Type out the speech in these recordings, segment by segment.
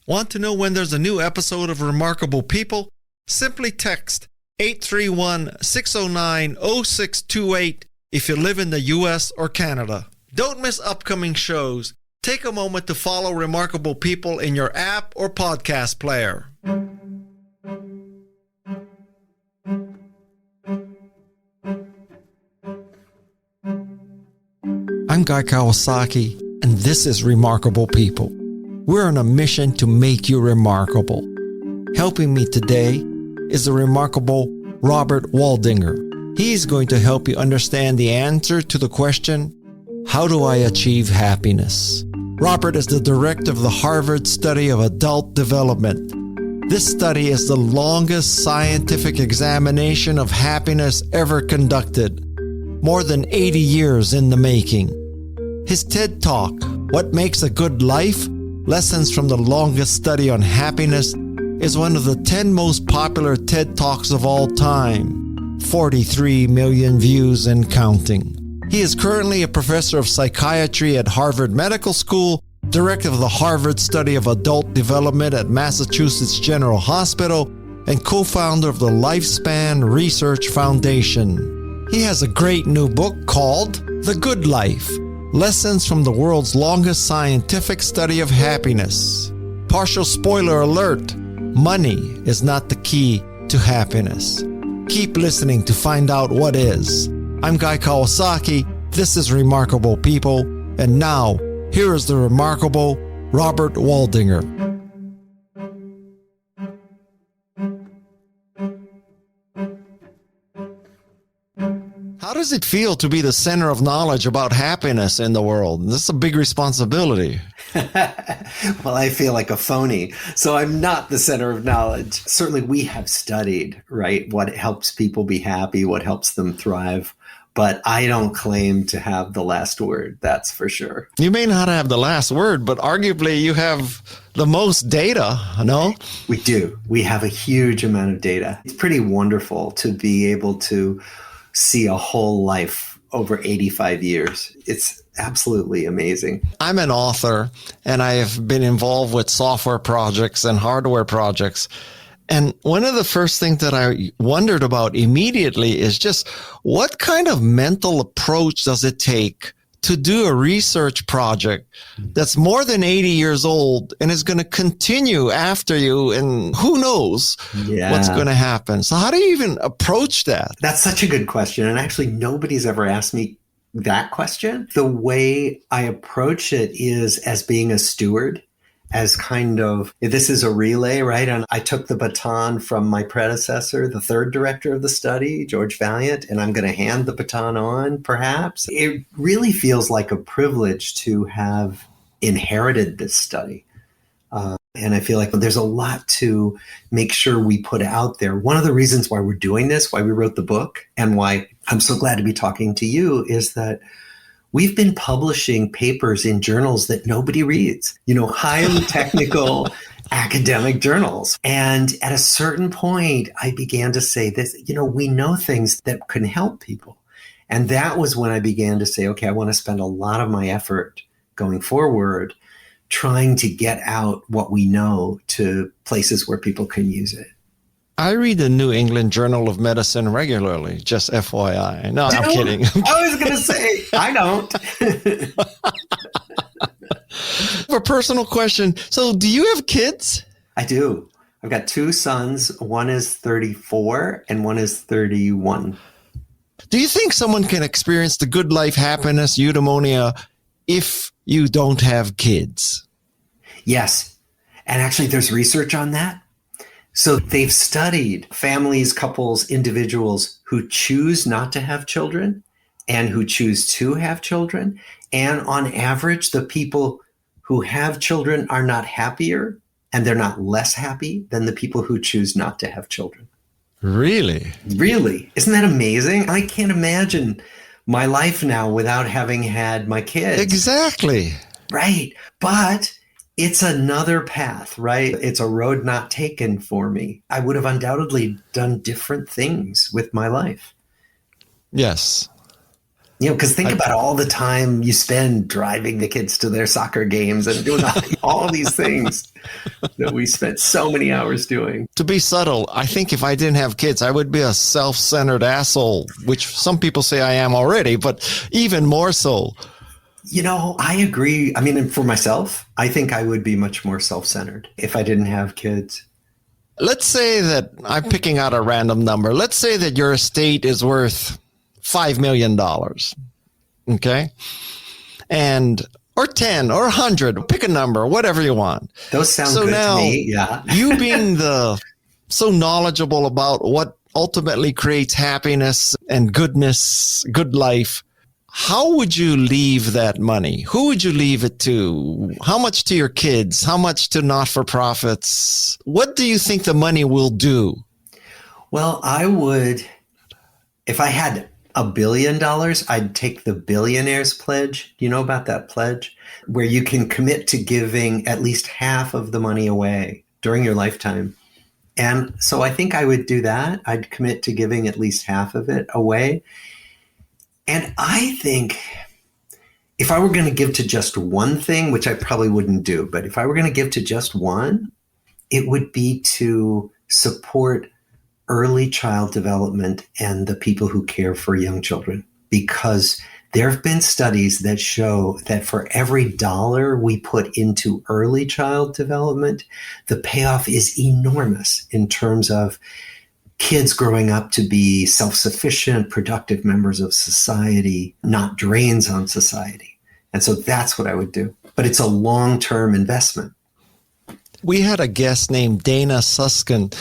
Want to know when there's a new episode of Remarkable People? Simply text 831-609-0628 if you live in the U.S. or Canada. Don't miss upcoming shows. Take a moment to follow Remarkable People in your app or podcast player. I'm Guy Kawasaki, and this is Remarkable People. We're on a mission to make you remarkable. Helping me today is the remarkable Robert Waldinger. He's going to help you understand the answer to the question, how do I achieve happiness? Robert is the director of the Harvard Study of Adult Development. This study is the longest scientific examination of happiness ever conducted, more than 80 years in the making. His TED Talk, What Makes a Good Life? Lessons from the Longest Study on Happiness, is one of the 10 most popular TED Talks of all time. 43 million views and counting. He is currently a professor of psychiatry at Harvard Medical School, director of the Harvard Study of Adult Development at Massachusetts General Hospital, and co-founder of the Lifespan Research Foundation. He has a great new book called The Good Life: Lessons from the World's Longest Scientific Study of Happiness. Partial spoiler alert, money is not the key to happiness. Keep listening to find out what is. I'm Guy Kawasaki, this is Remarkable People, and now, here is the remarkable Robert Waldinger. How does it feel to be the center of knowledge about happiness in the world? This is a big responsibility. Well, I feel like a phony. So I'm not the center of knowledge. Certainly we have studied, right, what helps people be happy, what helps them thrive. But I don't claim to have the last word, that's for sure. You may not have the last word, but arguably you have the most data, no? We do. We have a huge amount of data. It's pretty wonderful to be able to see a whole life over 85 years. It's absolutely amazing. I'm an author, and I have been involved with software projects and hardware projects. And one of the first things that I wondered about immediately is just what kind of mental approach does it take to do a research project that's more than 80 years old and is going to continue after you, and who knows what's going to happen. So how do you even approach that? That's such a good question. And actually, nobody's ever asked me that question. The way I approach it is as being a steward, as kind of, this is a relay, right? And I took the baton from my predecessor, the third director of the study, George Vaillant, and I'm going to hand the baton on, perhaps. It really feels like a privilege to have inherited this study. And I feel like there's a lot to make sure we put out there. One of the reasons why we're doing this, why we wrote the book, and why I'm so glad to be talking to you is that we've been publishing papers in journals that nobody reads, highly technical academic journals. And at a certain point, I began to say this, we know things that can help people. And that was when I began to say, okay, I want to spend a lot of my effort going forward trying to get out what we know to places where people can use it. I read the New England Journal of Medicine regularly, just FYI. No, I'm kidding. I was going to say, I don't. A personal question. So do you have kids? I do. I've got two sons. One is 34 and one is 31. Do you think someone can experience the good life, happiness, eudaimonia if you don't have kids? Yes. And actually, there's research on that. So they've studied families, couples, individuals who choose not to have children and who choose to have children. And on average, the people who have children are not happier and they're not less happy than the people who choose not to have children. Really? Really? Isn't that amazing? I can't imagine my life now without having had my kids. Exactly. Right. But it's another path, right? It's a road not taken for me. I would have undoubtedly done different things with my life. Yes. Because think about all the time you spend driving the kids to their soccer games and doing all these things that we spent so many hours doing. To be subtle, I think if I didn't have kids, I would be a self-centered asshole, which some people say I am already, but even more so. I agree. I mean, for myself, I think I would be much more self-centered if I didn't have kids. Let's say that I'm picking out a random number. Let's say that your estate is worth $5 million. Okay. Or 10 or 100, pick a number, whatever you want. Those sound good to me. Yeah. You being so knowledgeable about what ultimately creates happiness and goodness, good life, how would you leave that money? Who would you leave it to? How much to your kids? How much to not-for-profits? What do you think the money will do? Well, I would, if I had $1 billion, I'd take the billionaire's pledge. Do you know about that pledge? Where you can commit to giving at least half of the money away during your lifetime. And so I think I would do that. I'd commit to giving at least half of it away. And I think if I were going to give to just one thing, which I probably wouldn't do, but if I were going to give to just one, it would be to support early child development and the people who care for young children. Because there have been studies that show that for every dollar we put into early child development, the payoff is enormous in terms of kids growing up to be self-sufficient, productive members of society, not drains on society. And so that's what I would do. But it's a long-term investment. We had a guest named Dana Susskind,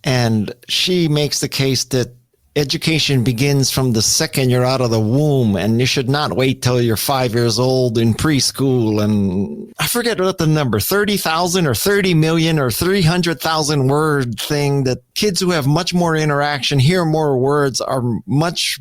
and she makes the case that education begins from the second you're out of the womb, and you should not wait till you're 5 years old in preschool. And I forget what the number, 30,000 or 30 million or 300,000 word thing, that kids who have much more interaction, hear more words, are much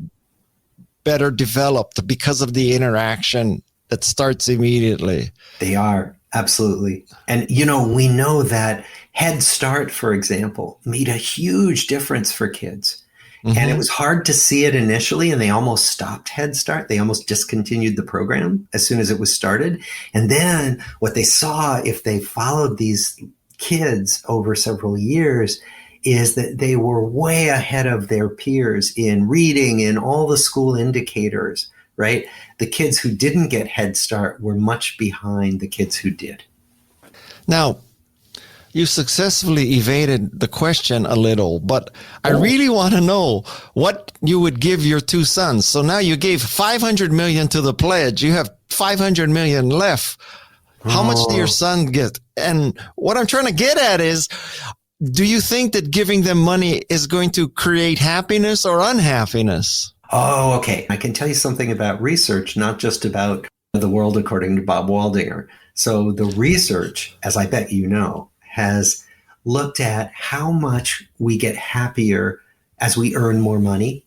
better developed because of the interaction that starts immediately. They are, absolutely. And, we know that Head Start, for example, made a huge difference for kids. Mm-hmm. And it was hard to see it initially, and they almost stopped Head Start. They almost discontinued the program as soon as it was started. And then what they saw, if they followed these kids over several years, is that they were way ahead of their peers in reading, in all the school indicators, right? The kids who didn't get Head Start were much behind the kids who did. Now, you successfully evaded the question a little, but I really want to know what you would give your two sons. So now you gave 500 million to the pledge. You have 500 million left. How much do your son get? And what I'm trying to get at is, do you think that giving them money is going to create happiness or unhappiness? Oh, okay. I can tell you something about research, not just about the world according to Bob Waldinger. So the research, as I bet you know, has looked at how much we get happier as we earn more money.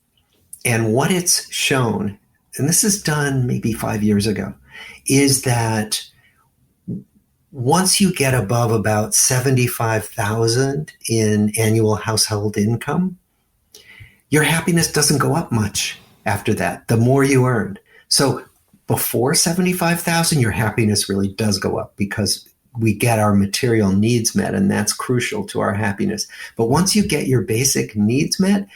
And what it's shown, and this is done maybe 5 years ago, is that once you get above about 75,000 in annual household income, your happiness doesn't go up much after that, the more you earn. So before 75,000, your happiness really does go up because we get our material needs met, and that's crucial to our happiness. But once you get your basic needs met,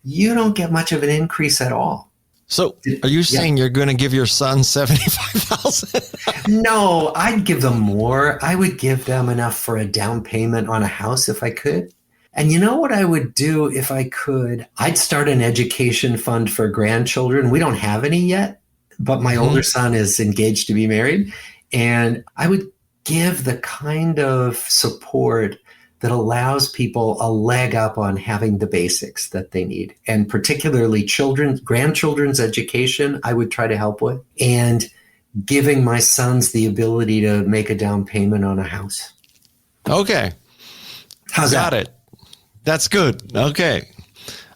you don't get much of an increase at all. So are you saying you're going to give your son 75,000? No, I'd give them more. I would give them enough for a down payment on a house if I could. And you know what I would do if I could? I'd start an education fund for grandchildren. We don't have any yet, but my older son is engaged to be married. And I would give the kind of support that allows people a leg up on having the basics that they need. And particularly grandchildren's education, I would try to help with. And giving my sons the ability to make a down payment on a house. Okay. How's that? Got it. That's good. Okay.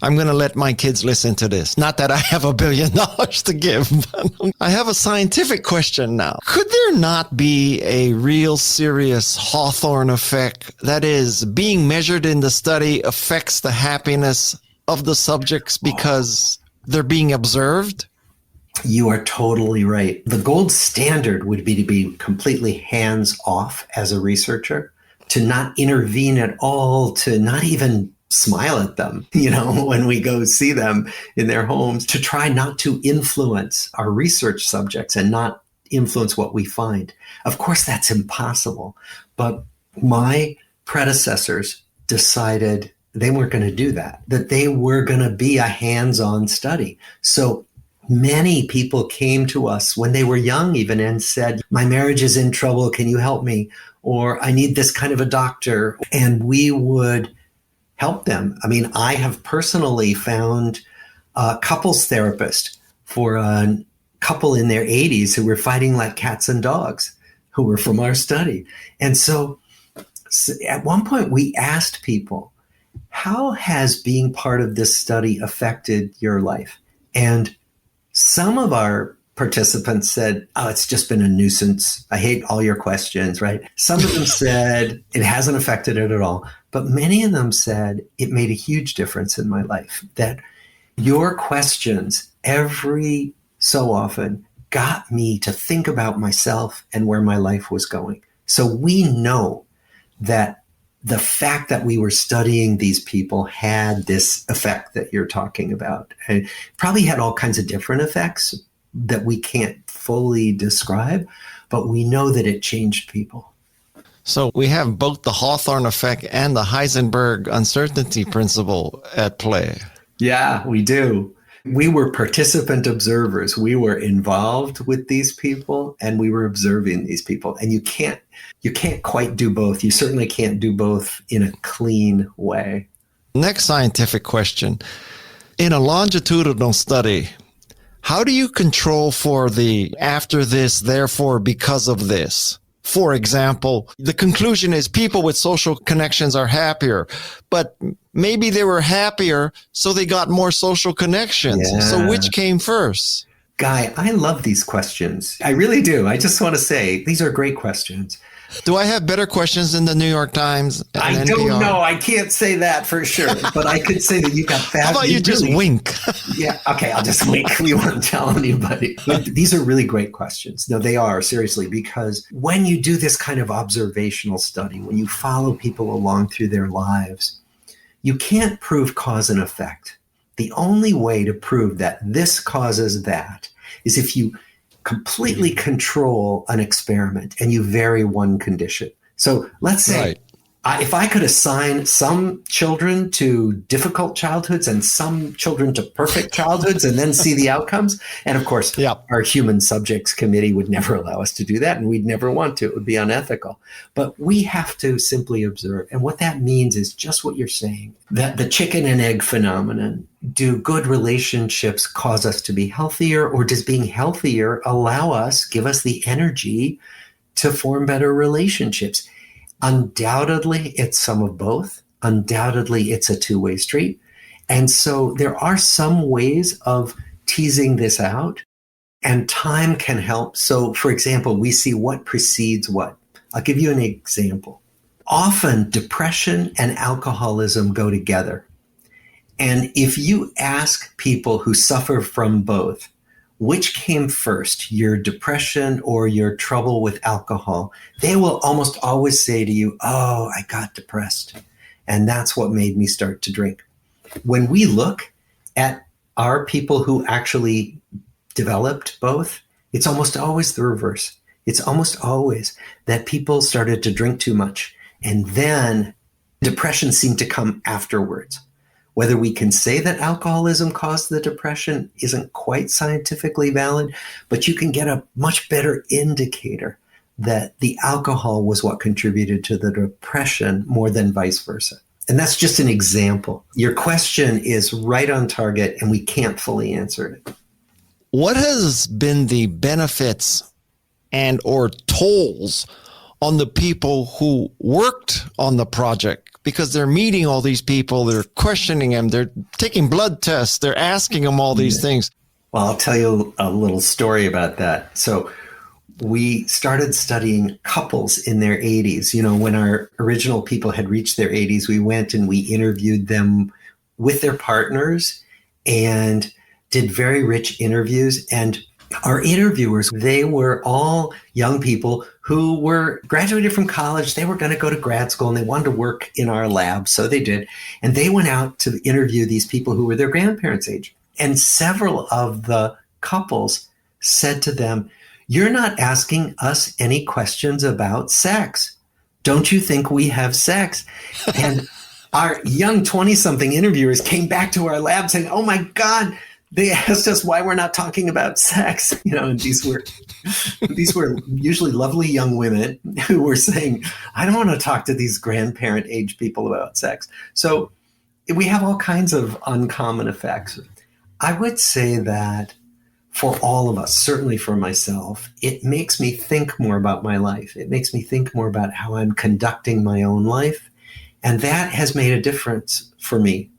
I'm going to let my kids listen to this. Not that I have $1 billion to give, but I have a scientific question now. Could there not be a real serious Hawthorne effect? That is, being measured in the study affects the happiness of the subjects because they're being observed? You are totally right. The gold standard would be to be completely hands off as a researcher, to not intervene at all, to not even smile at them, when we go see them in their homes, to try not to influence our research subjects and not influence what we find. Of course, that's impossible. But my predecessors decided they weren't going to do that they were going to be a hands-on study. So many people came to us when they were young even and said, my marriage is in trouble. Can you help me? Or I need this kind of a doctor. And we would help them. I mean, I have personally found a couples therapist for a couple in their 80s who were fighting like cats and dogs, who were from our study. And so at one point we asked people, how has being part of this study affected your life? And some of our participants said, oh, it's just been a nuisance. I hate all your questions, right? Some of them said it hasn't affected it at all. But many of them said it made a huge difference in my life, that your questions every so often got me to think about myself and where my life was going. So we know that the fact that we were studying these people had this effect that you're talking about. And probably had all kinds of different effects that we can't fully describe, but we know that it changed people. So we have both the Hawthorne effect and the Heisenberg uncertainty principle at play. Yeah, we do. We were participant observers. We were involved with these people and we were observing these people. And you can't quite do both. You certainly can't do both in a clean way. Next scientific question. In a longitudinal study, how do you control for the after this, therefore, because of this? For example, the conclusion is people with social connections are happier, but maybe they were happier, so they got more social connections. Yeah. So which came first? Guy, I love these questions. I really do. I just want to say these are great questions. Do I have better questions than the New York Times? I don't know. I can't say that for sure, but I could say that you got fast. How about you just wink? Yeah. Okay. I'll just wink. We won't tell anybody. But these are really great questions. No, they are, seriously, because when you do this kind of observational study, when you follow people along through their lives, you can't prove cause and effect. The only way to prove that this causes that is if you completely control an experiment and you vary one condition. So let's say if I could assign some children to difficult childhoods and some children to perfect childhoods and then see the outcomes. And of course, our human subjects committee would never allow us to do that. And we'd never want to. It would be unethical. But we have to simply observe. And what that means is just what you're saying, that the chicken and egg phenomenon. Do good relationships cause us to be healthier, or does being healthier give us the energy to form better relationships? Undoubtedly, it's some of both. Undoubtedly, it's a two-way street. And so there are some ways of teasing this out, and time can help. So, for example, we see what precedes what. I'll give you an example. Often, depression and alcoholism go together. And if you ask people who suffer from both, which came first, your depression or your trouble with alcohol, they will almost always say to you, oh, I got depressed. And that's what made me start to drink. When we look at our people who actually developed both, it's almost always the reverse. It's almost always that people started to drink too much. And then depression seemed to come afterwards. Whether we can say that alcoholism caused the depression isn't quite scientifically valid, but you can get a much better indicator that the alcohol was what contributed to the depression more than vice versa. And that's just an example. Your question is right on target, and we can't fully answer it. What has been the benefits and or tolls on the people who worked on the project? Because they're meeting all these people, they're questioning them, they're taking blood tests, they're asking them all these things. Well, I'll tell you a little story about that. So we started studying couples in their 80s. You know, when our original people had reached their 80s, we went and we interviewed them with their partners and did very rich interviews. And our interviewers, they were all young people who were graduated from college. They were going to go to grad school and they wanted to work in our lab. So they did. And they went out to interview these people who were their grandparents' age. And several of the couples said to them, "You're not asking us any questions about sex. Don't you think we have sex?" And our young 20-something interviewers came back to our lab saying, "Oh my God, they asked us why we're not talking about sex." And these were usually lovely young women who were saying, "I don't want to talk to these grandparent age people about sex." So we have all kinds of uncommon effects. I would say that for all of us, certainly for myself, it makes me think more about my life. It makes me think more about how I'm conducting my own life. And that has made a difference for me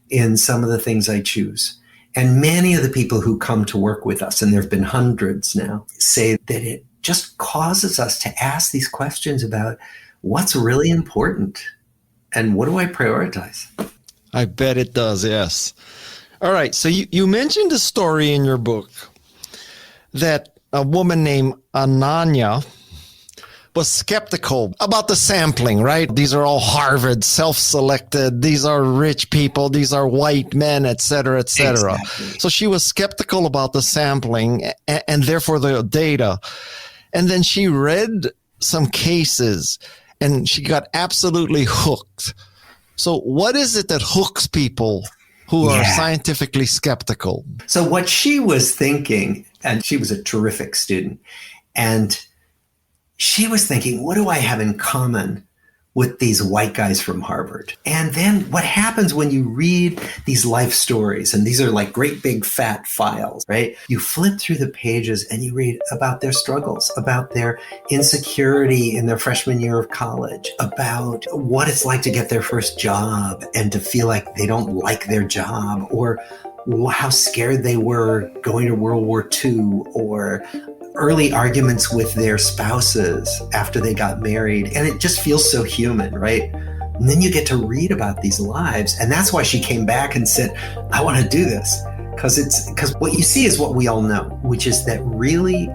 in some of the things I choose. And many of the people who come to work with us, and there have been hundreds now, say that it just causes us to ask these questions about what's really important and what do I prioritize? I bet it does, yes. All right, so you mentioned a story in your book that a woman named Ananya was skeptical about the sampling, right? These are all Harvard, self-selected. These are rich people. These are white men, et cetera, et cetera. Exactly. So she was skeptical about the sampling and therefore the data. And then she read some cases and she got absolutely hooked. So what is it that hooks people who are scientifically skeptical? So what she was thinking, and she was a terrific student, and she was thinking, what do I have in common with these white guys from Harvard? And then what happens when you read these life stories, and these are like great big fat files, right? You flip through the pages and you read about their struggles, about their insecurity in their freshman year of college, about what it's like to get their first job and to feel like they don't like their job, or how scared they were going to World War II, or early arguments with their spouses after they got married. And it just feels so human, right? And then you get to read about these lives. And that's why she came back and said, I want to do this. Because what you see is what we all know, which is that really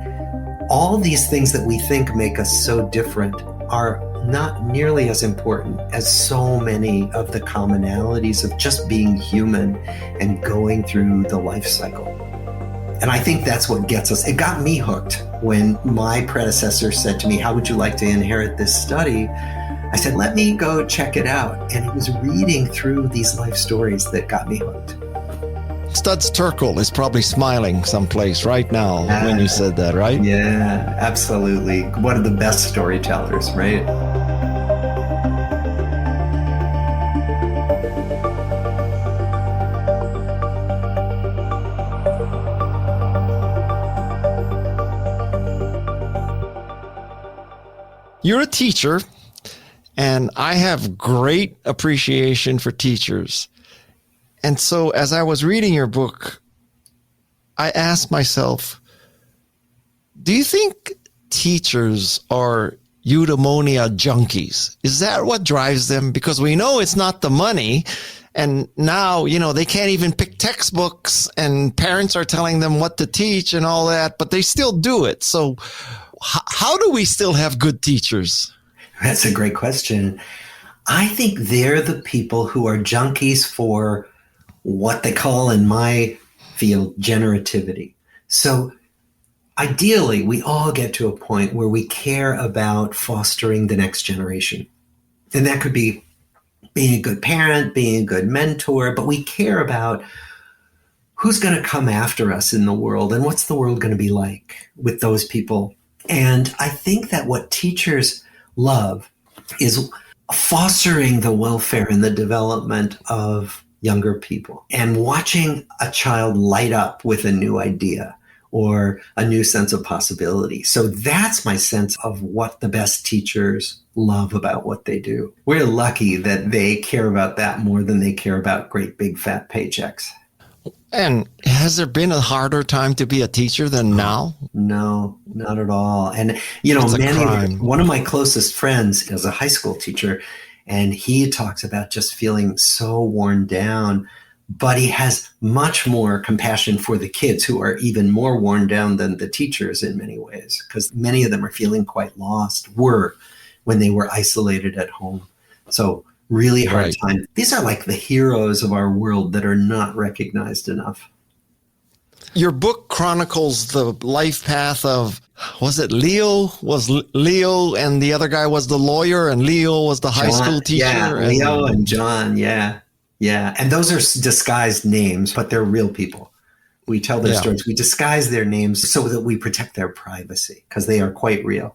all these things that we think make us so different are not nearly as important as so many of the commonalities of just being human and going through the life cycle. And I think that's what gets us. It got me hooked when my predecessor said to me, how would you like to inherit this study? I said, let me go check it out. And it was reading through these life stories that got me hooked. Studs Terkel is probably smiling someplace right now when you said that, right? Yeah, absolutely. One of the best storytellers, right? You're a teacher, and I have great appreciation for teachers. And so as I was reading your book, I asked myself, do you think teachers are eudaimonia junkies? Is that what drives them? Because we know it's not the money. And now, they can't even pick textbooks, and parents are telling them what to teach and all that, but they still do it. So how do we still have good teachers? That's a great question. I think they're the people who are junkies for what they call in my field generativity. So ideally, we all get to a point where we care about fostering the next generation. And that could be being a good parent, being a good mentor, but we care about who's going to come after us in the world and what's the world going to be like with those people. And I think that what teachers love is fostering the welfare and the development of younger people and watching a child light up with a new idea or a new sense of possibility. So that's my sense of what the best teachers love about what they do. We're lucky that they care about that more than they care about great big fat paychecks. And has there been a harder time to be a teacher than now? No, not at all. And, one of my closest friends is a high school teacher, and he talks about just feeling so worn down but he has much more compassion for the kids who are even more worn down than the teachers in many ways, because many of them are feeling quite lost, were when they were isolated at home. So really hard time. These are like the heroes of our world that are not recognized enough. Your book chronicles the life path of, was it Leo? Was Leo and the other guy was the lawyer and Leo was the high school teacher? Yeah, Leo and John, yeah. Yeah, and those are disguised names, but they're real people. We tell their stories. We disguise their names so that we protect their privacy because they are quite real.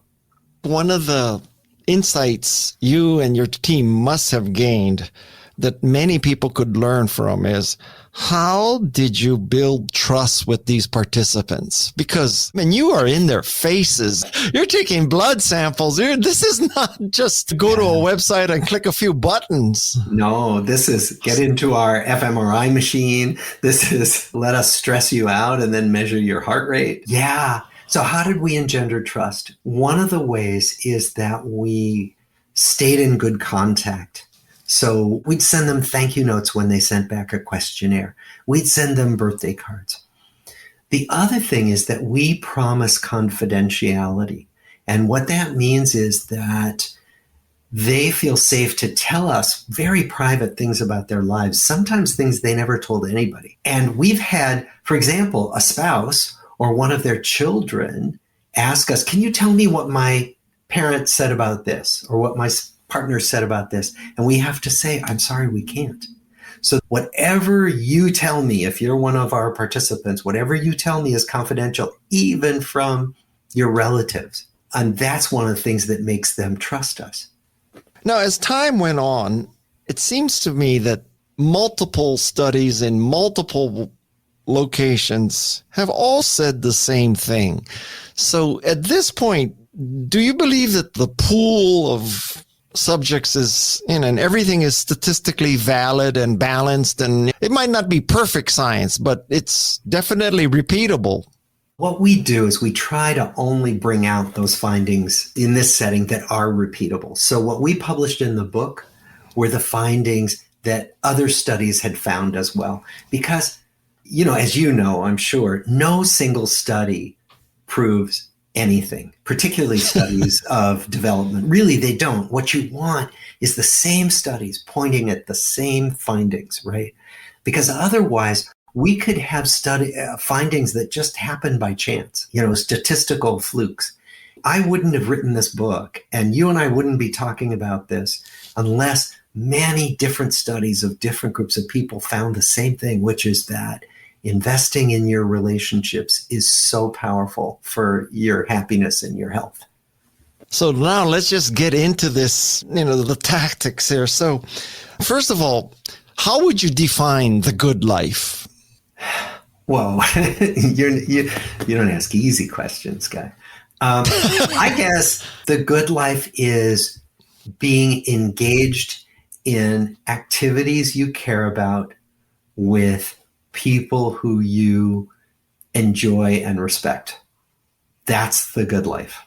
One of the insights you and your team must have gained that many people could learn from is, how did you build trust with these participants? Because, you are in their faces. You're taking blood samples. This is not just go to a website and click a few buttons. No, this is get into our fMRI machine. This is let us stress you out and then measure your heart rate. Yeah. So how did we engender trust? One of the ways is that we stayed in good contact. So we'd send them thank you notes when they sent back a questionnaire. We'd send them birthday cards. The other thing is that we promise confidentiality. And what that means is that they feel safe to tell us very private things about their lives, sometimes things they never told anybody. And we've had, for example, a spouse or one of their children ask us, can you tell me what my parents said about this or what my partner said about this? And we have to say, I'm sorry, we can't. So whatever you tell me, if you're one of our participants, whatever you tell me is confidential, even from your relatives. And that's one of the things that makes them trust us. Now, as time went on, it seems to me that multiple studies in multiple locations have all said the same thing. So at this point, do you believe that the pool of subjects is in and everything is statistically valid and balanced, and it might not be perfect science, but it's definitely repeatable? What we do is we try to only bring out those findings in this setting that are repeatable. So what we published in the book were the findings that other studies had found as well. Because, as you know, I'm sure, no single study proves anything, particularly studies of development. Really, they don't. What you want is the same studies pointing at the same findings, right? Because otherwise, we could have findings that just happen by chance, statistical flukes. I wouldn't have written this book, and you and I wouldn't be talking about this unless many different studies of different groups of people found the same thing, which is that investing in your relationships is so powerful for your happiness and your health. So now let's just get into this, the tactics here. So first of all, how would you define the good life? Whoa, you don't ask easy questions, Guy. I guess the good life is being engaged in activities you care about with people who you enjoy and respect. That's the good life.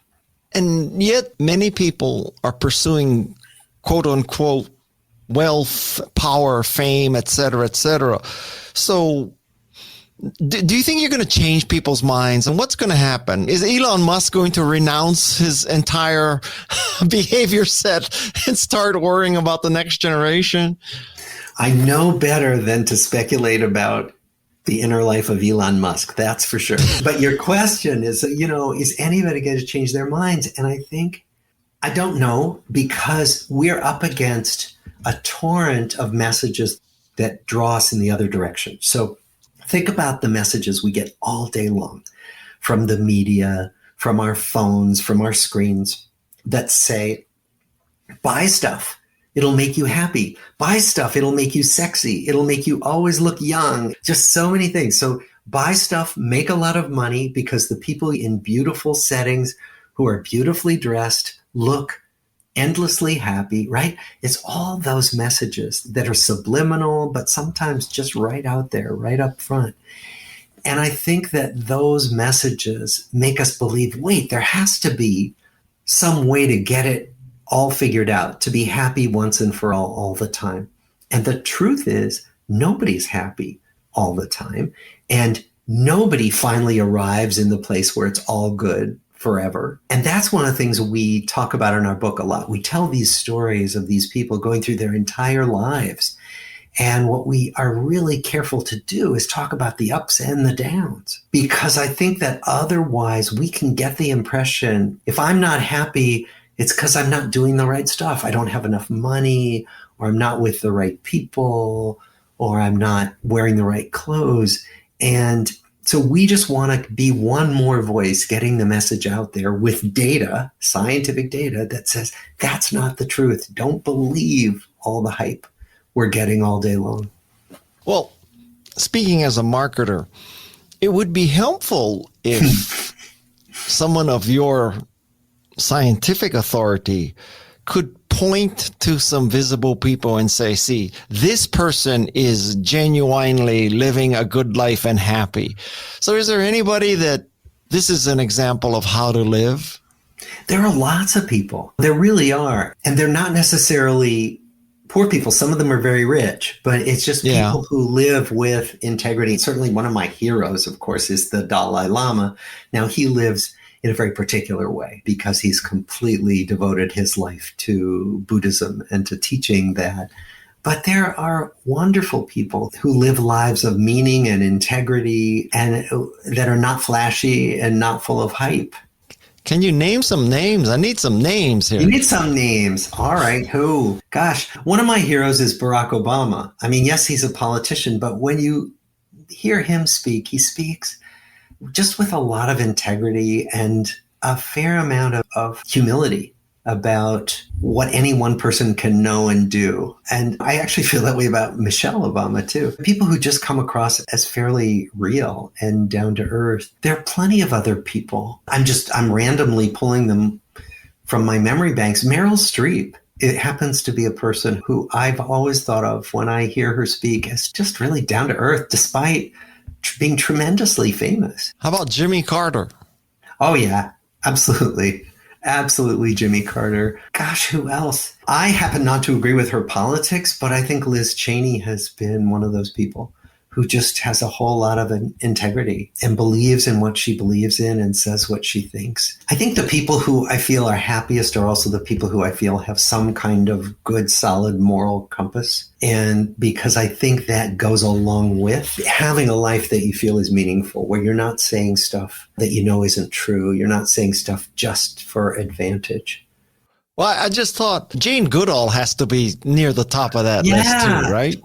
And yet many people are pursuing quote unquote wealth, power, fame, et cetera, et cetera. So do you think you're going to change people's minds? And what's going to happen? Is Elon Musk going to renounce his entire behavior set and start worrying about the next generation? I know better than to speculate about the inner life of Elon Musk, that's for sure. But your question is, is anybody going to change their minds? And I don't know, because we're up against a torrent of messages that draw us in the other direction. So think about the messages we get all day long from the media, from our phones, from our screens that say, buy stuff. It'll make you happy. Buy stuff. It'll make you sexy. It'll make you always look young. Just so many things. So buy stuff, make a lot of money, because the people in beautiful settings who are beautifully dressed look endlessly happy, right? It's all those messages that are subliminal, but sometimes just right out there, right up front. And I think that those messages make us believe, wait, there has to be some way to get it all figured out, to be happy once and for all the time. And the truth is, nobody's happy all the time. And nobody finally arrives in the place where it's all good forever. And that's one of the things we talk about in our book a lot. We tell these stories of these people going through their entire lives. And what we are really careful to do is talk about the ups and the downs, because I think that otherwise we can get the impression if I'm not happy, it's because I'm not doing the right stuff. I don't have enough money, or I'm not with the right people, or I'm not wearing the right clothes. And so we just want to be one more voice getting the message out there with data, scientific data that says that's not the truth. Don't believe all the hype we're getting all day long. Well, speaking as a marketer, it would be helpful if someone of your scientific authority could point to some visible people and say, see, this person is genuinely living a good life and happy. So is there anybody that this is an example of how to live? There are lots of people. There really are. And they're not necessarily poor people. Some of them are very rich, but it's just people who live with integrity. Certainly one of my heroes, of course, is the Dalai Lama. Now, he lives in a very particular way because he's completely devoted his life to Buddhism and to teaching that. But there are wonderful people who live lives of meaning and integrity and that are not flashy and not full of hype. Can you name some names? I need some names here. You need some names. All right. Who? Gosh, one of my heroes is Barack Obama. I mean, yes, he's a politician, but when you hear him speak, he speaks just with a lot of integrity and a fair amount of humility about what any one person can know and do. And I actually feel that way about Michelle Obama, too. People who just come across as fairly real and down to earth. There are plenty of other people. I'm randomly pulling them from my memory banks. Meryl Streep. It happens to be a person who I've always thought of when I hear her speak as just really down to earth, despite being tremendously famous. How about Jimmy Carter? Oh, yeah, absolutely. Absolutely, Jimmy Carter. Gosh, who else? I happen not to agree with her politics, but I think Liz Cheney has been one of those people who just has a whole lot of integrity and believes in what she believes in and says what she thinks. I think the people who I feel are happiest are also the people who I feel have some kind of good, solid moral compass. And because I think that goes along with having a life that you feel is meaningful, where you're not saying stuff that you know isn't true. You're not saying stuff just for advantage. Well, I just thought Jane Goodall has to be near the top of that list too, right?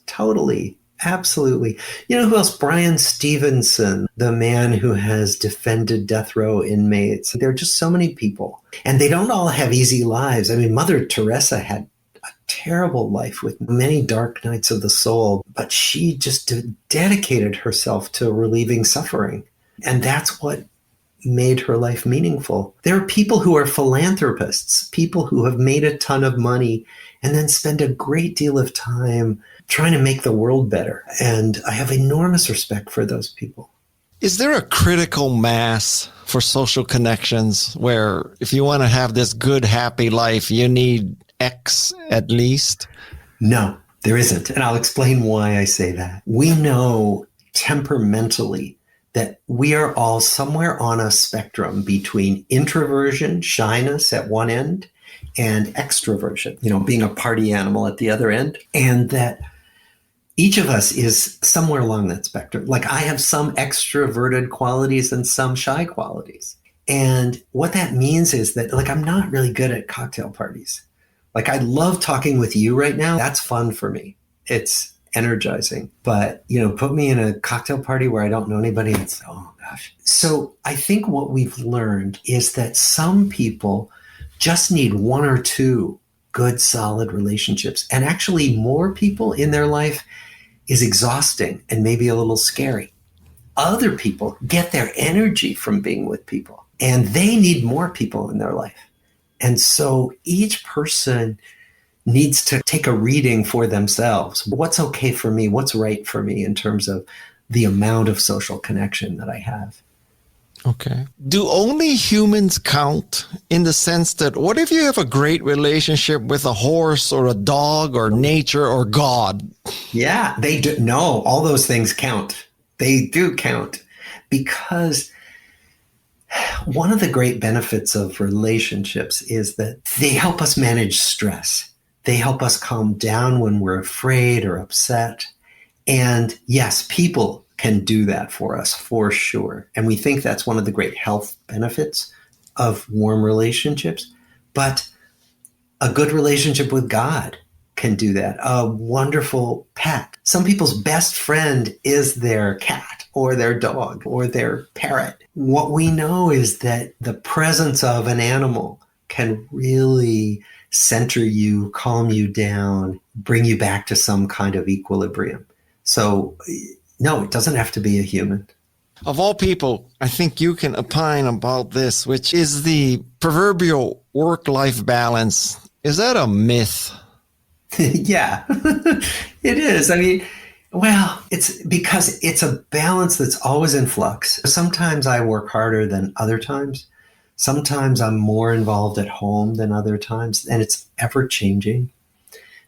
Totally. Absolutely. You know who else? Brian Stevenson, the man who has defended death row inmates. There are just so many people, and they don't all have easy lives. I mean, Mother Teresa had a terrible life with many dark nights of the soul, but she just dedicated herself to relieving suffering. And that's what made her life meaningful. There are people who are philanthropists, people who have made a ton of money and then spend a great deal of time trying to make the world better. And I have enormous respect for those people. Is there a critical mass for social connections where if you want to have this good, happy life, you need X at least? No, there isn't. And I'll explain why I say that. We know temperamentally that we are all somewhere on a spectrum between introversion, shyness at one end, and extroversion, being a party animal at the other end. And that each of us is somewhere along that spectrum. Like I have some extroverted qualities and some shy qualities. And what that means is that I'm not really good at cocktail parties. Like I love talking with you right now. That's fun for me. It's energizing. But, put me in a cocktail party where I don't know anybody. It's, oh gosh. So I think what we've learned is that some people just need one or two good, solid relationships. And actually more people in their life is exhausting and maybe a little scary. Other people get their energy from being with people, and they need more people in their life. And so each person needs to take a reading for themselves. What's okay for me? What's right for me in terms of the amount of social connection that I have? Okay. Do only humans count in the sense that what if you have a great relationship with a horse or a dog or nature or God? Yeah, they do. No, all those things count. They do count because one of the great benefits of relationships is that they help us manage stress. They help us calm down when we're afraid or upset. And yes, people can do that for us for sure. And we think that's one of the great health benefits of warm relationships. But a good relationship with God can do that. A wonderful pet. Some people's best friend is their cat or their dog or their parrot. What we know is that the presence of an animal can really center you, calm you down, bring you back to some kind of equilibrium. So, no, it doesn't have to be a human. Of all people, I think you can opine about this, which is the proverbial work-life balance. Is that a myth? Yeah, it is. I mean, well, it's because it's a balance that's always in flux. Sometimes I work harder than other times. Sometimes I'm more involved at home than other times, and it's ever changing.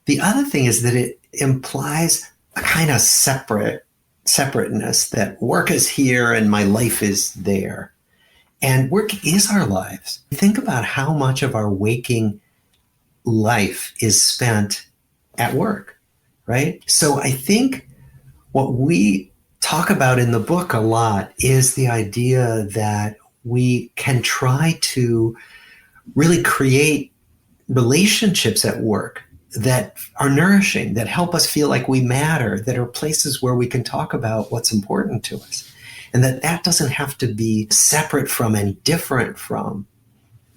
The other thing is that it implies a kind of separateness, that work is here and my life is there. And work is our lives. Think about how much of our waking life is spent at work, right? So I think what we talk about in the book a lot is the idea that we can try to really create relationships at work that are nourishing, that help us feel like we matter, that are places where we can talk about what's important to us. And that doesn't have to be separate from and different from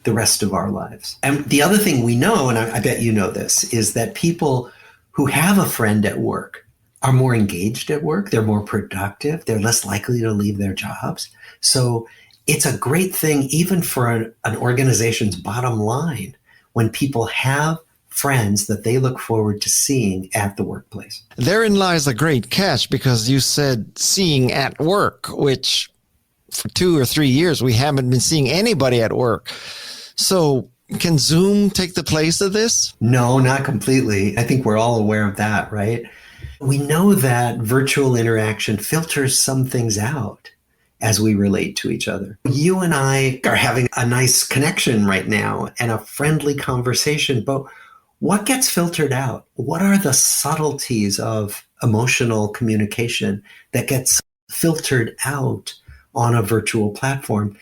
the rest of our lives. And the other thing we know, and I bet you know this, is that people who have a friend at work are more engaged at work. They're more productive. They're less likely to leave their jobs. So it's a great thing, even for an organization's bottom line, when people have friends that they look forward to seeing at the workplace. Therein lies a great catch, because you said seeing at work, which for 2 or 3 years, we haven't been seeing anybody at work. So can Zoom take the place of this? No, not completely. I think we're all aware of that, right? We know that virtual interaction filters some things out as we relate to each other. You and I are having a nice connection right now and a friendly conversation, but what gets filtered out? What are the subtleties of emotional communication that gets filtered out on a virtual platform?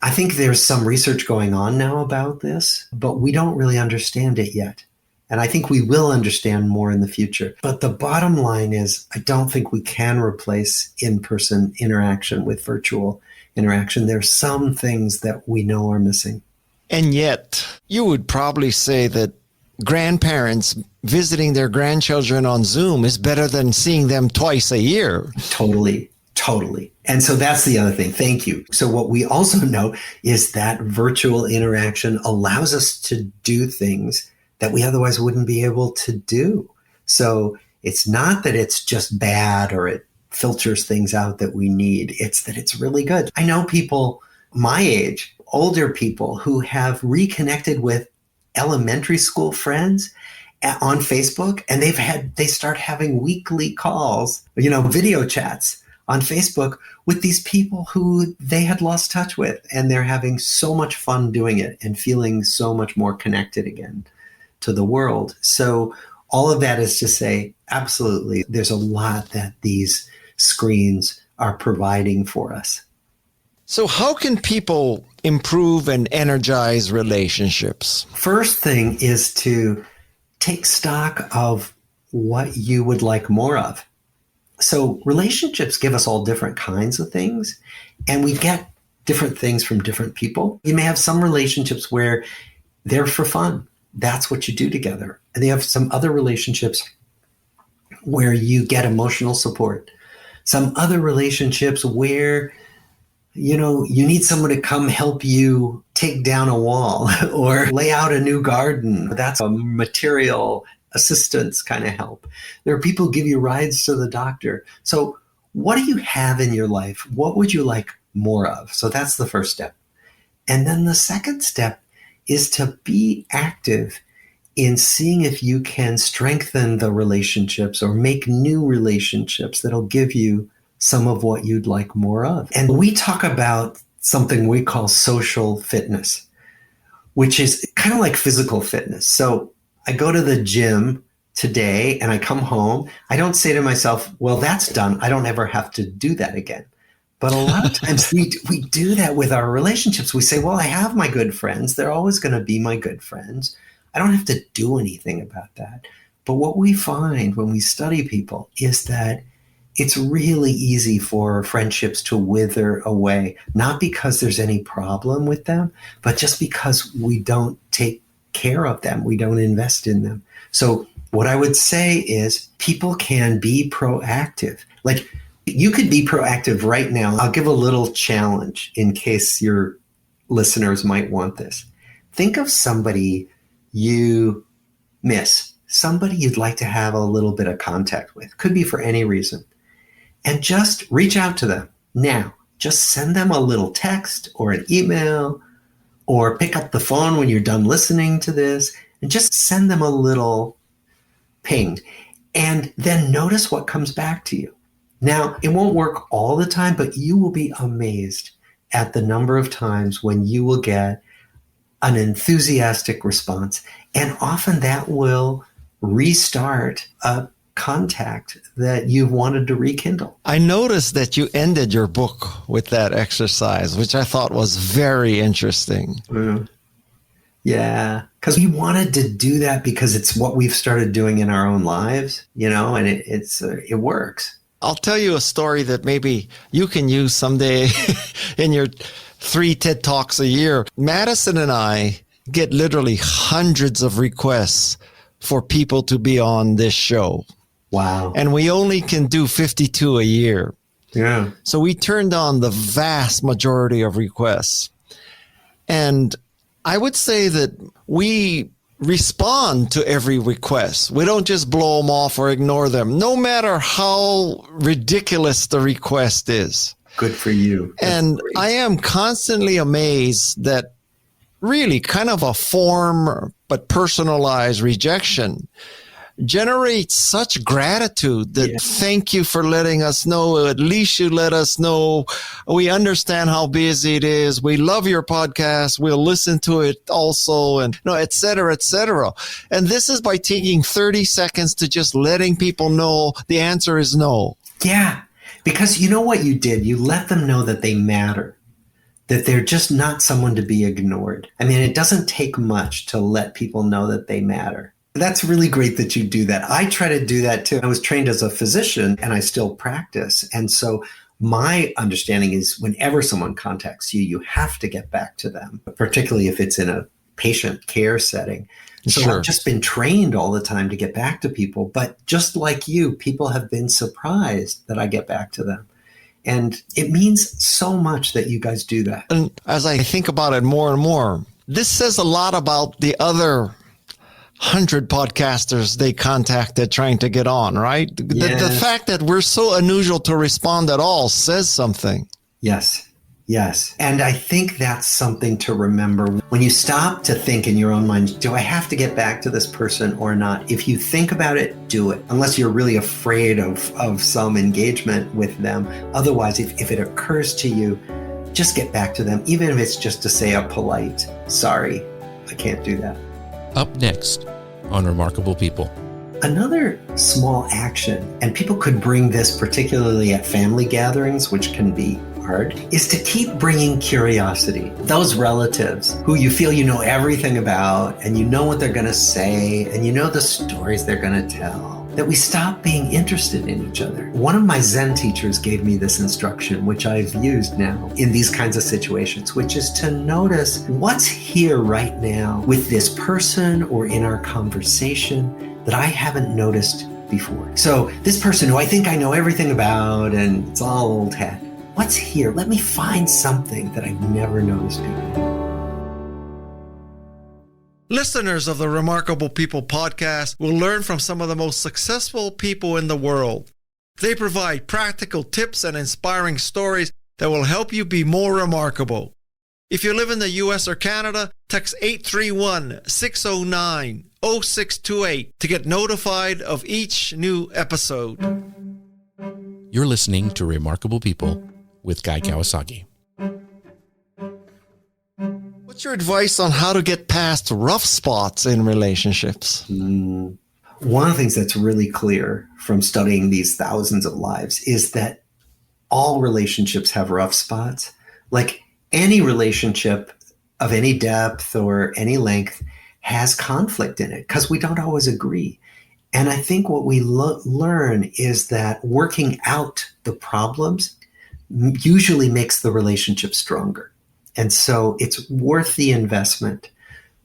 I think there's some research going on now about this, but we don't really understand it yet. And I think we will understand more in the future. But the bottom line is, I don't think we can replace in-person interaction with virtual interaction. There's some things that we know are missing. And yet, you would probably say that grandparents visiting their grandchildren on Zoom is better than seeing them twice a year. Totally. And so that's the other thing. Thank you. So what we also know is that virtual interaction allows us to do things that we otherwise wouldn't be able to do. So it's not that it's just bad or it filters things out that we need. It's that it's really good. I know people my age, older people, who have reconnected with elementary school friends on Facebook, and they start having weekly calls, video chats on Facebook with these people who they had lost touch with, and they're having so much fun doing it and feeling so much more connected again to the world. So all of that is to say, absolutely, there's a lot that these screens are providing for us. So how can people improve and energize relationships? First thing is to take stock of what you would like more of. So relationships give us all different kinds of things, and we get different things from different people. You may have some relationships where they're for fun. That's what you do together. And you have some other relationships where you get emotional support. Some other relationships where, you need someone to come help you take down a wall or lay out a new garden. That's a material assistance kind of help. There are people who give you rides to the doctor. So what do you have in your life? What would you like more of? So that's the first step. And then the second step is to be active in seeing if you can strengthen the relationships or make new relationships that'll give you some of what you'd like more of. And we talk about something we call social fitness, which is kind of like physical fitness. So I go to the gym today and I come home. I don't say to myself, well, that's done. I don't ever have to do that again. But a lot of times we do that with our relationships. We say, well, I have my good friends. They're always going to be my good friends. I don't have to do anything about that. But what we find when we study people is that it's really easy for friendships to wither away, not because there's any problem with them, but just because we don't take care of them. We don't invest in them. So what I would say is people can be proactive. Like you could be proactive right now. I'll give a little challenge in case your listeners might want this. Think of somebody you miss, somebody you'd like to have a little bit of contact with. Could be for any reason. And just reach out to them now. Just send them a little text or an email or pick up the phone when you're done listening to this and just send them a little ping. And then notice what comes back to you. Now, it won't work all the time, but you will be amazed at the number of times when you will get an enthusiastic response. And often that will restart a contact that you've wanted to rekindle. I noticed that you ended your book with that exercise, which I thought was very interesting. Yeah, because we wanted to do that because it's what we've started doing in our own lives, and it works. I'll tell you a story that maybe you can use someday in your 3 TED Talks a year. Madison and I get literally hundreds of requests for people to be on this show. Wow. And we only can do 52 a year. Yeah. So we turned on the vast majority of requests. And I would say that we respond to every request. We don't just blow them off or ignore them, no matter how ridiculous the request is. Good for you. That's and great. I am constantly amazed that really kind of a form but personalized rejection generates such gratitude that thank you for letting us know. At least you let us know. We understand how busy it is. We love your podcast. We'll listen to it also, and et cetera, et cetera. And this is by taking 30 seconds to just letting people know the answer is no. Yeah, because you know what you did? You let them know that they matter, that they're just not someone to be ignored. I mean, it doesn't take much to let people know that they matter. That's really great that you do that. I try to do that too. I was trained as a physician and I still practice. And so my understanding is whenever someone contacts you, you have to get back to them, particularly if it's in a patient care setting. So Sure. I've just been trained all the time to get back to people. But just like you, people have been surprised that I get back to them. And it means so much that you guys do that. And as I think about it more and more, this says a lot about the other 100 podcasters they contacted trying to get on, right? Yes. The fact that we're so unusual to respond at all says something. Yes. And I think that's something to remember. When you stop to think in your own mind, do I have to get back to this person or not? If you think about it, do it. Unless you're really afraid of some engagement with them. Otherwise, if it occurs to you, just get back to them. Even if it's just to say a polite, sorry, I can't do that. Up next on Remarkable People. Another small action, and people could bring this particularly at family gatherings, which can be hard, is to keep bringing curiosity. Those relatives who you feel you know everything about, and you know what they're going to say, and you know the stories they're going to tell, that we stop being interested in each other. One of my Zen teachers gave me this instruction, which I've used now in these kinds of situations, which is to notice what's here right now with this person or in our conversation that I haven't noticed before. So this person who I think I know everything about and it's all old hat, what's here? Let me find something that I've never noticed before. Listeners of the Remarkable People podcast will learn from some of the most successful people in the world. They provide practical tips and inspiring stories that will help you be more remarkable. If you live in the U.S. or Canada, text 831-609 0628 to get notified of each new episode. You're listening to Remarkable People with Guy Kawasaki. What's your advice on how to get past rough spots in relationships? One of the things that's really clear from studying these thousands of lives is that all relationships have rough spots. Like any relationship of any depth or any length has conflict in it because we don't always agree. And I think what we learn is that working out the problems usually makes the relationship stronger. And so it's worth the investment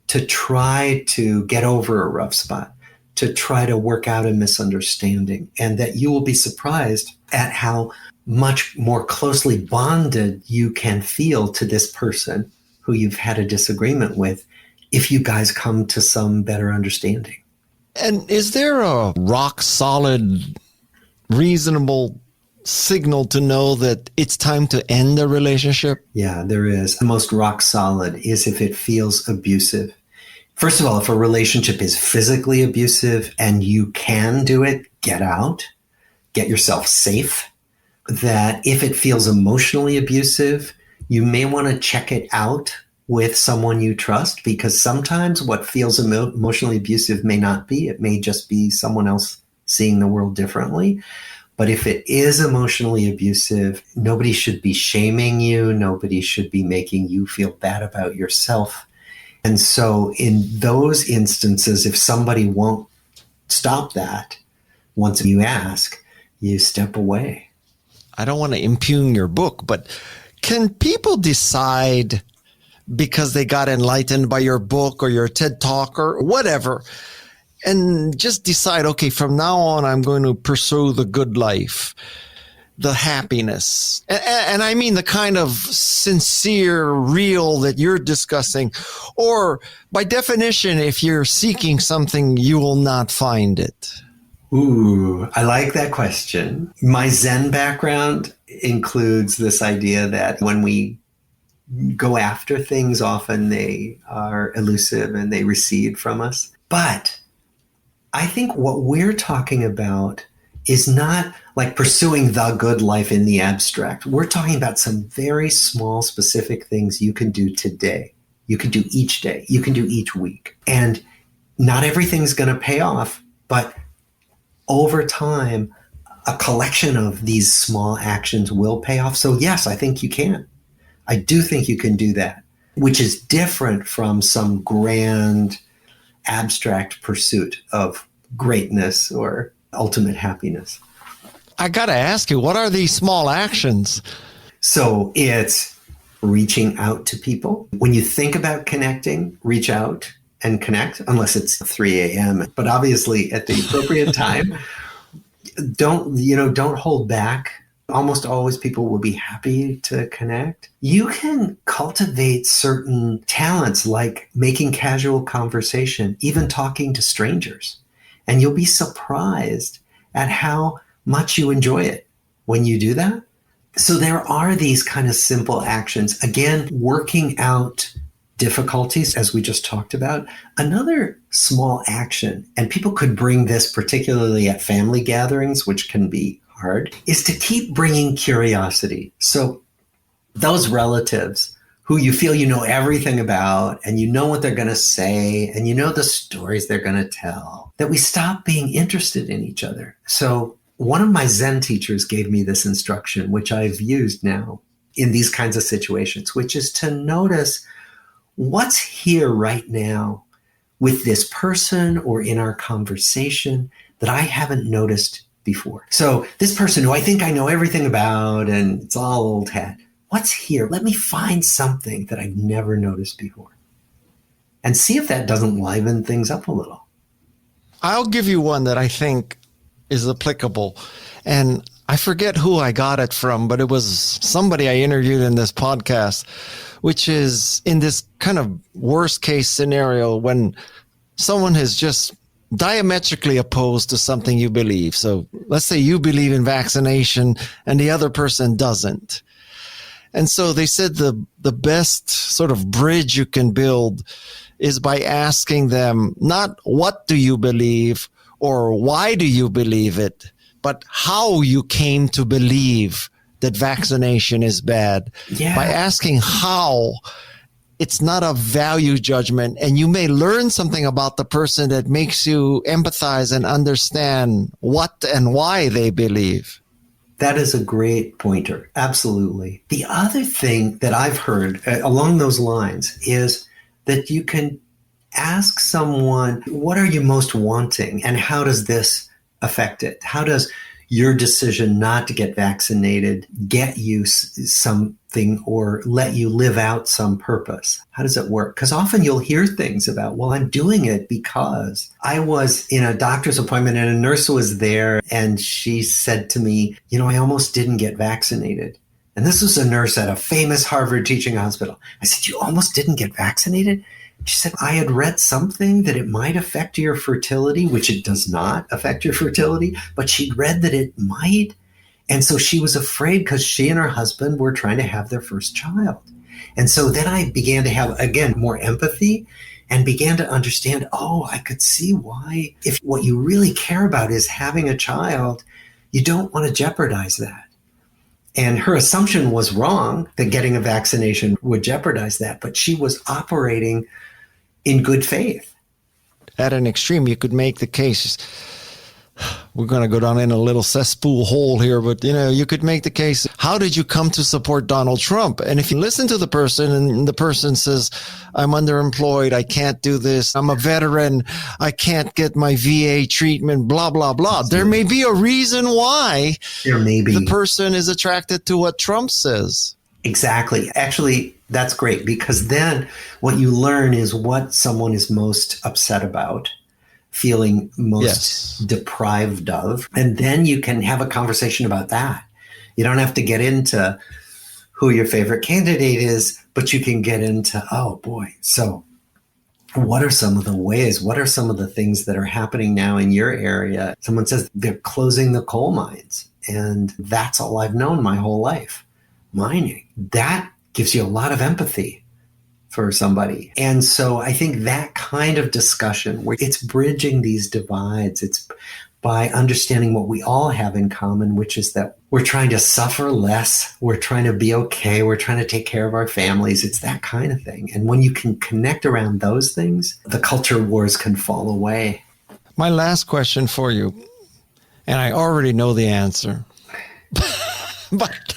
to try to get over a rough spot, to try to work out a misunderstanding, and that you will be surprised at how much more closely bonded you can feel to this person who you've had a disagreement with if you guys come to some better understanding. And is there a rock solid, reasonable signal to know that it's time to end the relationship? Yeah, there is. The most rock solid is if it feels abusive. First of all, if a relationship is physically abusive and you can do it, get out, get yourself safe. That if it feels emotionally abusive, you may want to check it out with someone you trust, because sometimes what feels emotionally abusive may not be. It may just be someone else seeing the world differently. But if it is emotionally abusive, nobody should be shaming you. Nobody should be making you feel bad about yourself. And so in those instances, if somebody won't stop that, once you ask, you step away. I don't want to impugn your book, but can people decide because they got enlightened by your book or your TED Talk or whatever, and just decide, okay, from now on, I'm going to pursue the good life, the happiness. And I mean the kind of sincere, real that you're discussing. Or by definition, if you're seeking something, you will not find it. Ooh, I like that question. My Zen background includes this idea that when we go after things, often they are elusive and they recede from us. But I think what we're talking about is not like pursuing the good life in the abstract. We're talking about some very small, specific things you can do today. You can do each day. You can do each week. And not everything's going to pay off, but over time, a collection of these small actions will pay off. So yes, I think you can. I do think you can do that, which is different from some grand abstract pursuit of greatness or ultimate happiness. I got to ask you, what are these small actions? So it's reaching out to people. When you think about connecting, reach out and connect, unless it's 3 a.m. But obviously at the appropriate time, don't hold back. Almost always people will be happy to connect. You can cultivate certain talents like making casual conversation, even talking to strangers. And you'll be surprised at how much you enjoy it when you do that. So there are these kind of simple actions. Again, working out difficulties, as we just talked about. Another small action, and people could bring this particularly at family gatherings, which can be hard, is to keep bringing curiosity. So those relatives who you feel you know everything about, and you know what they're going to say, and you know the stories they're going to tell, that we stop being interested in each other. So one of my Zen teachers gave me this instruction, which I've used now in these kinds of situations, which is to notice what's here right now with this person or in our conversation that I haven't noticed before. So this person who I think I know everything about and it's all old hat, what's here? Let me find something that I've never noticed before and see if that doesn't liven things up a little. I'll give you one that I think is applicable. And I forget who I got it from, but it was somebody I interviewed in this podcast, which is in this kind of worst case scenario when someone is just diametrically opposed to something you believe. So let's say you believe in vaccination and the other person doesn't. And so they said the best sort of bridge you can build is by asking them not what do you believe or why do you believe it, but how you came to believe that vaccination is bad. Yeah. By asking how, it's not a value judgment, and you may learn something about the person that makes you empathize and understand what and why they believe. That is a great pointer. Absolutely. The other thing that I've heard along those lines is that you can ask someone, what are you most wanting and how does this affect it? How does your decision not to get vaccinated get you something or let you live out some purpose? How does it work? Because often you'll hear things about, well, I'm doing it because I was in a doctor's appointment and a nurse was there and she said to me, I almost didn't get vaccinated. And this was a nurse at a famous Harvard teaching hospital. I said, you almost didn't get vaccinated? She said, I had read something that it might affect your fertility, which it does not affect your fertility, but she'd read that it might. And so she was afraid because she and her husband were trying to have their first child. And so then I began to have, again, more empathy and began to understand, I could see why. If what you really care about is having a child, you don't want to jeopardize that. And her assumption was wrong that getting a vaccination would jeopardize that, but she was operating in good faith. At an extreme, you could make the case, we're going to go down in a little cesspool hole here, but you could make the case, how did you come to support Donald Trump? And if you listen to the person and the person says, I'm underemployed, I can't do this, I'm a veteran, I can't get my VA treatment, blah, blah, blah. There may be a reason why the person is attracted to what Trump says. Exactly. Actually, that's great, because then what you learn is what someone is most upset about, feeling most deprived of. And then you can have a conversation about that. You don't have to get into who your favorite candidate is, but you can get into, so what are some of the ways? What are some of the things that are happening now in your area? Someone says they're closing the coal mines, and that's all I've known my whole life, mining. That gives you a lot of empathy for somebody. And so I think that kind of discussion where it's bridging these divides, it's by understanding what we all have in common, which is that we're trying to suffer less, we're trying to be okay, we're trying to take care of our families. It's that kind of thing. And when you can connect around those things, the culture wars can fall away. My last question for you, and I already know the answer.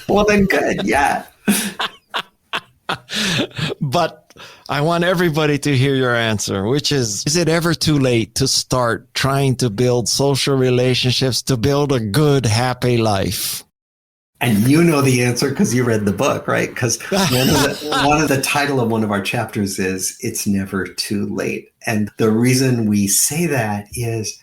Well, then good, yeah. But I want everybody to hear your answer, which is it ever too late to start trying to build social relationships, to build a good, happy life? And you know the answer because you read the book, right? Because one of the title of one of our chapters is It's Never Too Late. And the reason we say that is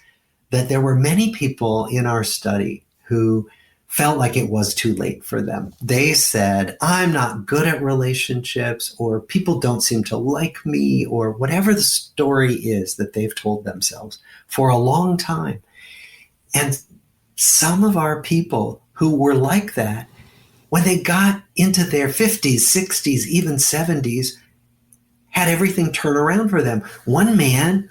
that there were many people in our study who felt like it was too late for them. They said, I'm not good at relationships, or people don't seem to like me, or whatever the story is that they've told themselves for a long time. And some of our people who were like that, when they got into their 50s, 60s, even 70s, had everything turn around for them. One man,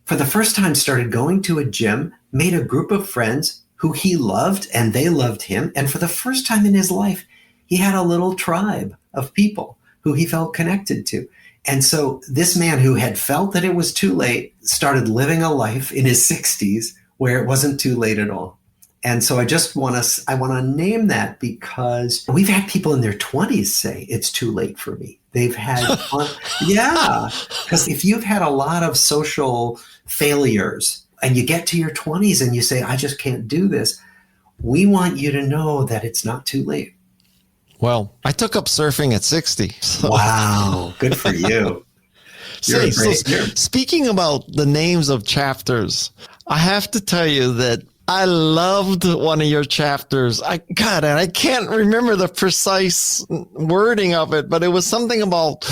for the first time, started going to a gym, made a group of friends who he loved and they loved him. And for the first time in his life, he had a little tribe of people who he felt connected to. And so this man who had felt that it was too late started living a life in his 60s where it wasn't too late at all. And so I want to name that because we've had people in their 20s say it's too late for me. They've had, because if you've had a lot of social failures and you get to your 20s and you say, I just can't do this, we want you to know that it's not too late. Well, I took up surfing at 60. So. Wow, good for you. Speaking about the names of chapters, I have to tell you that I loved one of your chapters. I can't remember the precise wording of it, but it was something about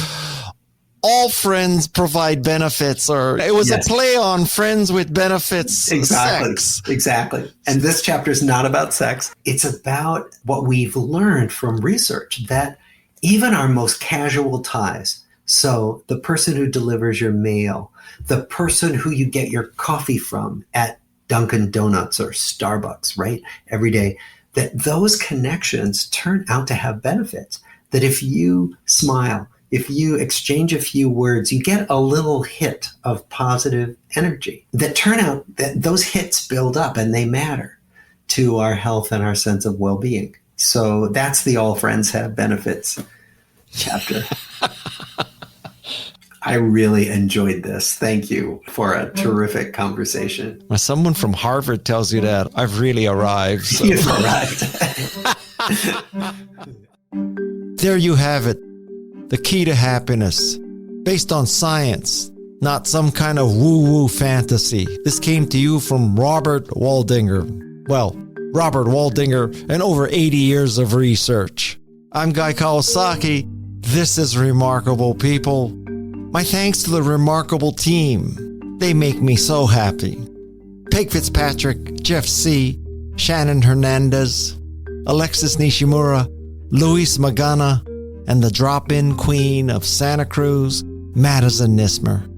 all friends provide benefits, or it was a play on friends with benefits. Exactly. And this chapter is not about sex. It's about what we've learned from research, that even our most casual ties, So the person who delivers your mail, the person who you get your coffee from at Dunkin' Donuts or Starbucks, right? Every day, that those connections turn out to have benefits. That if you smile, if you exchange a few words, you get a little hit of positive energy that turn out that those hits build up and they matter to our health and our sense of well-being. So that's the All Friends Have Benefits chapter. I really enjoyed this. Thank you for a terrific conversation. When someone from Harvard tells you that, I've really arrived. So. You've arrived. There you have it. The key to happiness. Based on science, not some kind of woo-woo fantasy. This came to you from Robert Waldinger. Well, Robert Waldinger and over 80 years of research. I'm Guy Kawasaki. This is Remarkable People. My thanks to the Remarkable team. They make me so happy. Peg Fitzpatrick, Jeff C., Shannon Hernandez, Alexis Nishimura, Luis Magana, and the drop-in queen of Santa Cruz, Madison Nismer.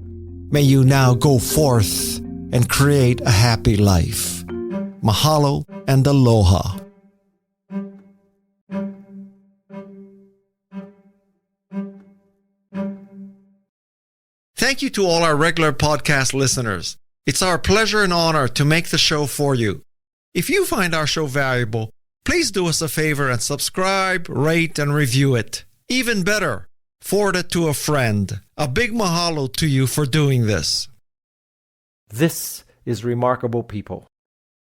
May you now go forth and create a happy life. Mahalo and aloha. Thank you to all our regular podcast listeners. It's our pleasure and honor to make the show for you. If you find our show valuable, please do us a favor and subscribe, rate, and review it. Even better, forward it to a friend. A big mahalo to you for doing this. This is Remarkable People.